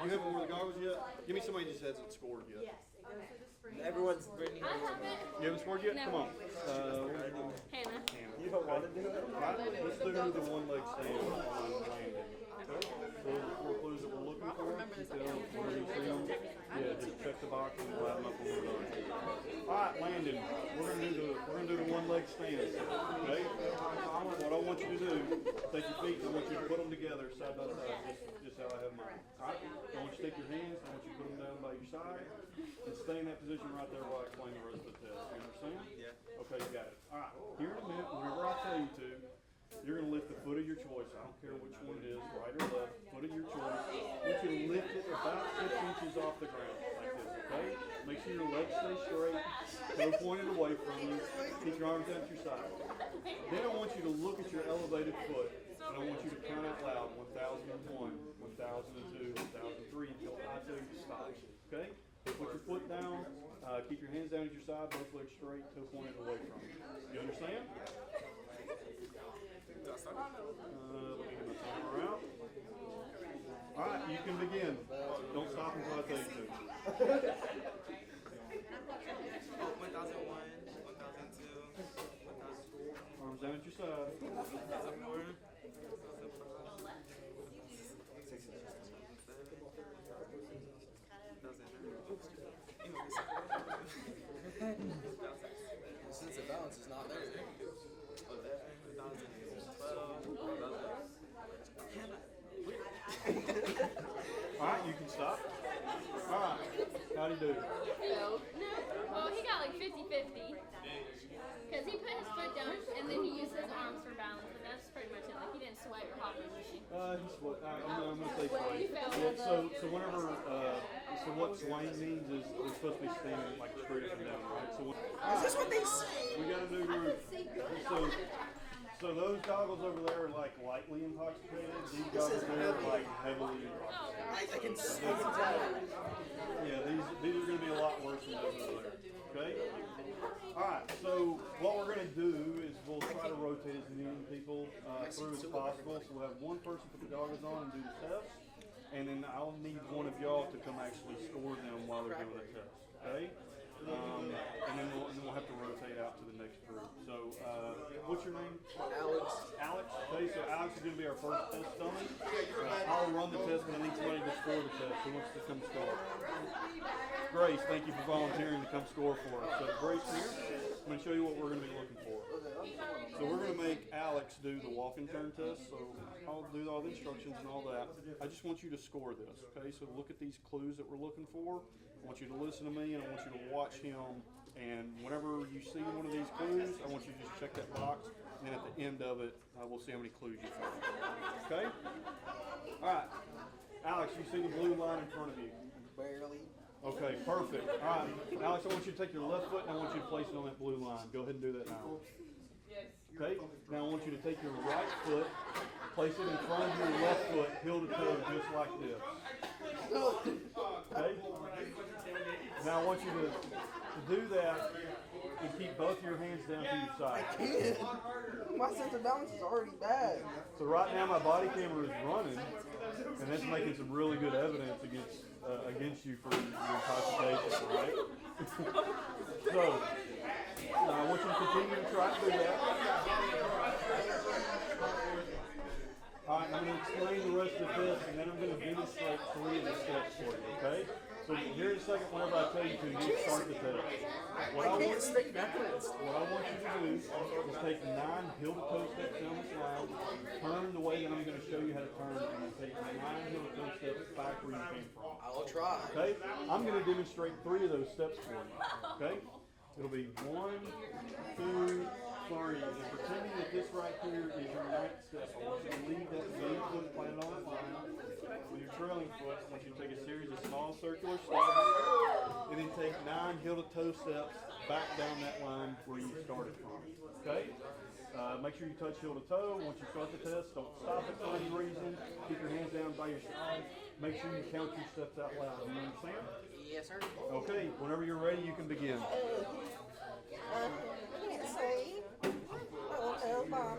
You haven't worn the goggles yet? Give me somebody who just hasn't scored yet. Yes, it goes to the spring. Everyone's Brittany. I haven't. You haven't scored yet? No. Come on. Hannah. You don't want to do it? Let's do the one leg stand on landing. Okay? Those are the 4 clues that we're looking for. Keep them where you see them. Yeah, just check the box and we'll have them up when we're done. Alright, Landon. We're gonna do the one leg stand. Okay? What I want you to do, take your feet and I want you to put them together side by side, just how I have mine. Alright? I want you to take your hands, I want you to put them down by your side, and stay in that position right there while I explain the rest of the test. You understand? Yeah. Okay, you got it. All right, here in a minute, whenever I tell you to, you're going to lift the foot of your choice. I don't care which one it is, right or left, foot of your choice. I want you to lift it about 6 inches off the ground, like this, okay? Make sure your legs stay straight, toe pointed away from you, keep your arms out to your side. Then I want you to look at your elevated foot, and I want you to count out loud 1001, 1002, 1003 until I tell you to stop, okay? Put your foot down, keep your hands down at your side, both legs straight, toe pointed away from you. You understand? Let me get my timer out. Alright, you can begin. Don't stop until I tell you to. 1001, 1002, 1003. Arms down at your side. 1004. Since the balance is not there. Alright, you can stop. Alright, how'd he do? No. Well, he got like 50-50. Because he put his foot down and then he used his arms for balance, but that's pretty much it. Like, he didn't sweat or hop or anything. I'm gonna say Well, he swing. fell Yeah, with so whenever, so what swaying means is we're supposed to be standing like straight up and down, right? So Is this what they say? we got a new group. So those goggles over there are like lightly intoxicated. These goggles there are like heavily intoxicated. I can see it. Yeah, these are gonna be a lot worse than those over there. Okay? Alright, so what we're going to do is we'll try to rotate as many people through as possible. So we'll have one person put the goggles on and do the test, and then I'll need one of y'all to come actually score them while they're doing the test. Okay? And then we'll have to rotate out to the next group. So, what's your name? Alex. Alex. Okay, so Alex is going to be our first test dummy. I'll run the test, but I need somebody to score the test. Who wants to come score? Grace, thank you for volunteering to come score for us. So, Grace, here, I'm going to show you what we're going to be looking for. So we're going to make Alex do the walk and turn test. So I'll do all the instructions and all that. I just want you to score this. Okay, so look at these clues that we're looking for. I want you to listen to me, and I want you to watch him. And whenever you see one of these clues, I want you to just check that box. And then at the end of it, we'll see how many clues you found. Okay? All right. Alex, you see the blue line in front of you? Barely. Okay, perfect. All right. Alex, I want you to take your left foot, and I want you to place it on that blue line. Go ahead and do that now. Okay? Now I want you to take your right foot, place it in front of your left foot, heel to toe, just like this. Okay? Now I want you to do that and keep both your hands down to your side. I can't. My sense of balance is already bad. So right now my body camera is running, and that's making some really good evidence against you for your intoxication, right? So I want you to continue to try to do that. Alright, I'm going to explain the rest of this, and then I'm going to demonstrate 3 of the steps for you, okay? So here in a second, whenever I tell you to, you start the test. What I want you to do is take 9 heel-to-toe steps down this line, turn the way that I'm going to show you how to turn, and then take 9 heel-to-toe steps back where you came from. I'll try. Okay? I'm going to demonstrate 3 of those steps for you, okay? It'll be 1, 2, 3, and pretending that this right here is your 9th step. I want you to leave that main foot planted on that line. With your trailing foot, I want you to take a series of small circular steps, and then take 9 heel-to-toe steps back down that line where you started from. Okay? Make sure you touch heel-to-toe. Once you start the test, don't stop it for any reason. Keep your hands down by your side. Make sure you count your steps out loud. You understand? Yes, sir. Okay, whenever you're ready, you can begin. Can't say. Oh, Mom.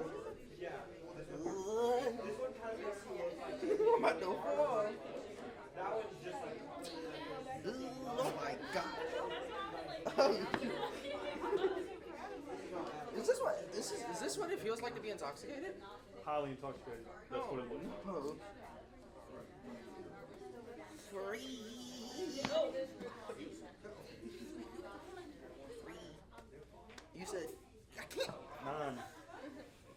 I'm about to fall. Oh my God. Is this what it feels like to be intoxicated? Highly intoxicated. That's what it looks like. Oh. Free. You said I can't. 9.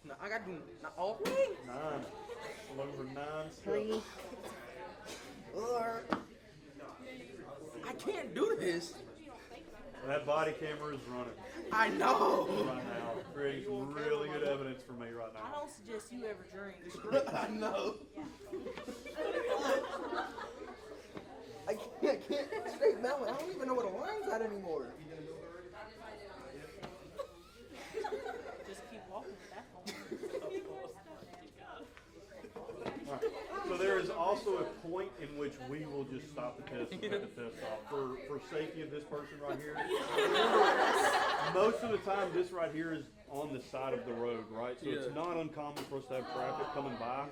No, I got to do not all the way. 9. I'm looking for 9 steps. 3. 4. I can't do this. That body camera is running I know. right now, creating some really good evidence for me right I now. don't suggest you ever drink. I know. I can't straight melon. I don't even know where the line's at anymore. Just keep walking with that one. Alright, so there is also a point in which we will just stop the test and cut the test off for safety of this person right here. Most of the time, this right here is on the side of the road, right? So it's not uncommon for us to have traffic coming by.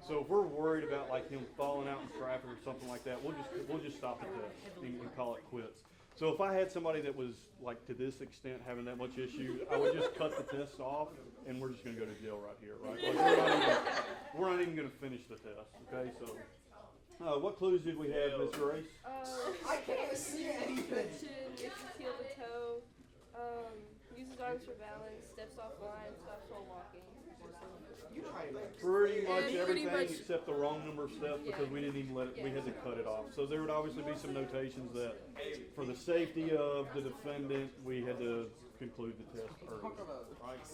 So if we're worried about like him falling out in traffic or something like that, we'll just stop the test and call it quits. So if I had somebody that was like to this extent having that much issue, I would just cut the test off and we're just gonna go to jail right here, right? Like we're not even gonna finish the test, okay? So what clues did we have, Miss Grace? I can't see anything. Mixes heel to toe, uses arms for balance, steps off line, stops while walking. Pretty much pretty everything much- except the wrong number of steps because we didn't even let it, we had to cut it off. So there would obviously be some notations that for the safety of the defendant, we had to conclude the test early. Right?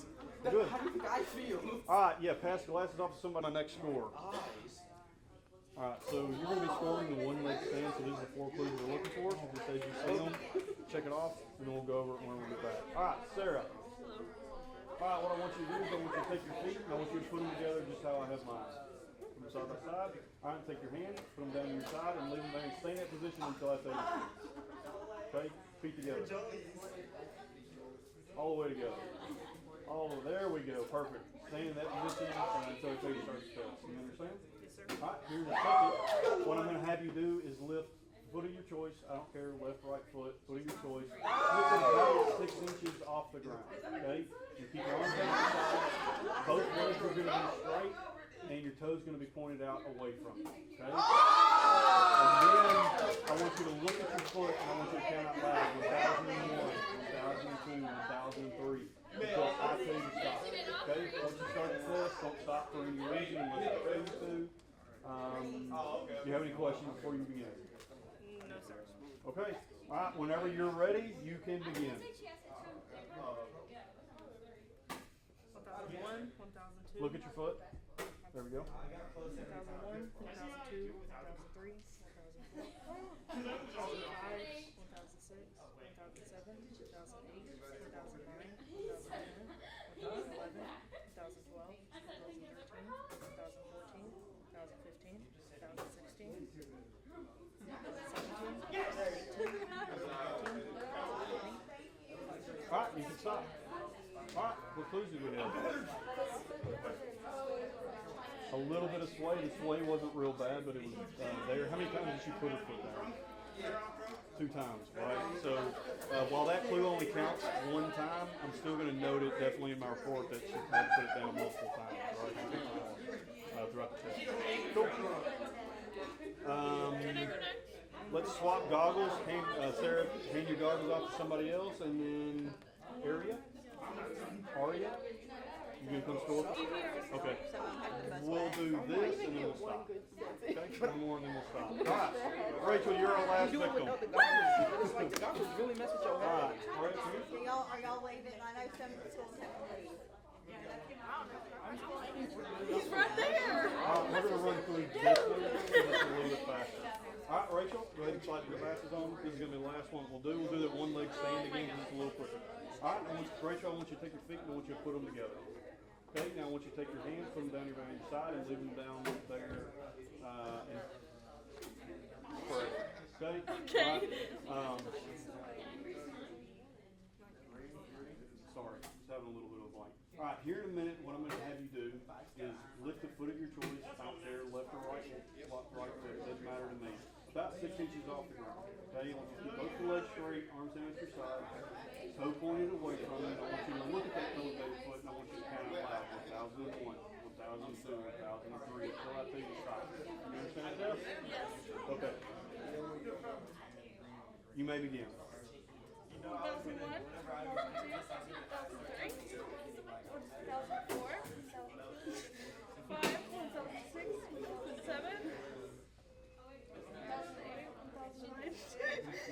Good. How do you think I feel? Alright, yeah, pass the glasses off to somebody. My next score. Alright, so you're going to be scoring the one leg stand, so these are the 4 clues we're looking for. Just as you see them, check it off, and then we'll go over it when we get back. Alright, Sarah. Alright, what I want you to do is I want you to take your feet, and I want you to put them together just how I have mine. Put them side by side. Alright, take your hands, put them down to your side, and leave them there and stay in that position until I say it. Okay? Feet together. All the way together. There we go, perfect. Stay in that position until I tell you to start the test. You understand? Yes, sir. Alright, here's the second. What I'm going to have you do is lift foot of your choice. I don't care, left, right foot of your choice. Lift it about 6 inches off the ground. Okay? You keep your arms down your side. Both legs are going to be straight, and your toes going to be pointed out away from you. Okay? And then I want you to look at your foot, and I want you to count out loud. 1001, 1002, 1003. Until I tell you to stop. Okay? Once you start the test, don't stop for any reason unless I tell you to. Do you have any questions before you begin? No, sir. Okay. All right. Whenever you're ready, you can begin. 1001, 1002. Look at your foot. There we go. 1001, 1002, 1003, 1004, 1005, 1006, 1007, 2008, 2009, 2010, 2011, 2012, 2013, 2014, 2015, 2016, 2017, All right. You can stop. All right. What clues did we have? A little bit of sway. The sway wasn't real bad, but it was there. How many times did she put her foot down? 2 times, right? So while that clue only counts 1 time, I'm still going to note it definitely in my report that she had put it down multiple times, right? Throughout the test. Cool. Let's swap goggles. Sarah, hand your goggles off to somebody else, and then Aria. You gonna come score? Okay. We'll do this and then we'll stop. Okay, 1 more and then we'll stop. Alright. Rachel, you're our last victim. Without the goggles, it's like the goggles really mess with your head. Alright. Rachel. Are y'all waving? I know some schools have to wave. He's right there. We're gonna run through this one just a little bit faster. Alright, Rachel, go ahead and slide your glasses on. This is gonna be the last one we'll do. We'll do that 1 leg stand again just a little quicker. Alright, Rachel, I want you to take your feet and I want you to put them together. Okay, now I want you to take your hands, put them down your side, and leave them down there. Okay? Okay. Sorry, just having a little bit of a blank. Alright, here in a minute, what I'm going to have you do is lift the foot of your choice out there, left or right foot, it doesn't matter to me. About 6 inches off the ground. Okay, I want you to keep both the legs straight, arms down at your side, toe pointed away from you. I want you to look at that elevated foot and I want you to count out loud. 1001, 1002, 1003, until I tell you to stop. You understand that? Okay. You may begin. 2001, 2002, 2003, 2004, 2005, 2006, 2007, 2008, 2009,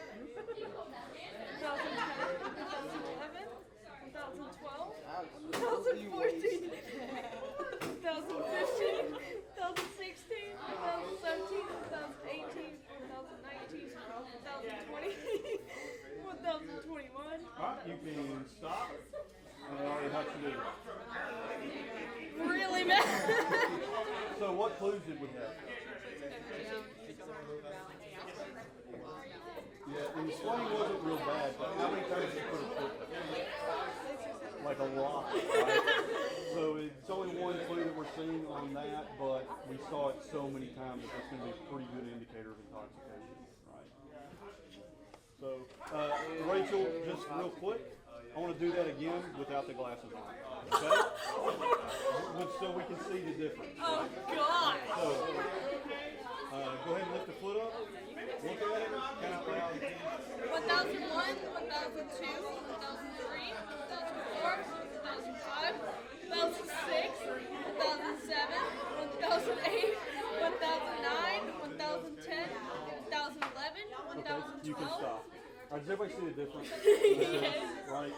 you can stop. And I already have to do. Really mad. So what clues did we have? Yeah, and the swaying wasn't real bad, but how many times did you put a foot down? Like a lot, right? So it's only one clue that we're seeing on that, but we saw it so many times that that's going to be a pretty good indicator of intoxication, right? So, Rachel, just real quick, I want to do that again without the glasses on, okay? So we can see the difference. Oh God. So, go ahead and lift the foot up. Look at it. Count out loud. 1001, 1002, 1003, 1004, 1005, 1006, 1007, 1008, 1009, 1010, 1011, Okay, you can 1012. stop. All right, does everybody see the difference? Yes. Right.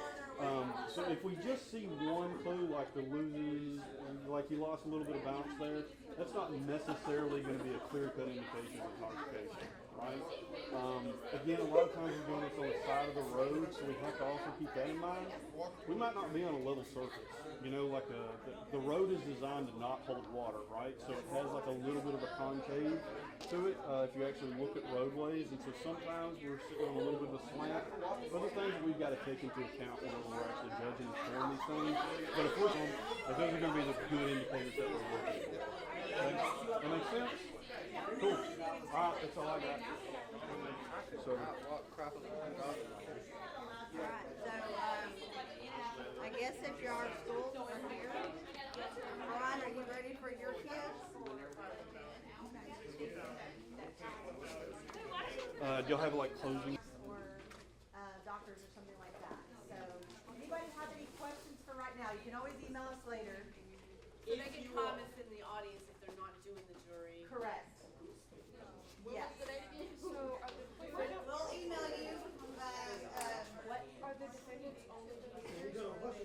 So if we just see one clue, like the loses, like you lost a little bit of bounce there, that's not necessarily going to be a clear-cut indication of intoxication, right? Again, a lot of times we're doing this on the side of the road, so we have to also keep that in mind. We might not be on a level surface. You know, like the road is designed to not hold water, right? So it has like a little bit of a concave to it if you actually look at roadways. And so sometimes we're sitting on a little bit of a slant. Other things we've got to take into account whenever we're actually judging and scoring these things. But if we're on, those are going to be the good indicators that we're looking for. Okay? That makes sense? Cool. All right, that's all I got. So. I guess if you are school, we're here. Ron, are you ready for your kids? Do y'all have like closing? Or doctors or something like that. So, anybody have any questions for right now? You can always email us later.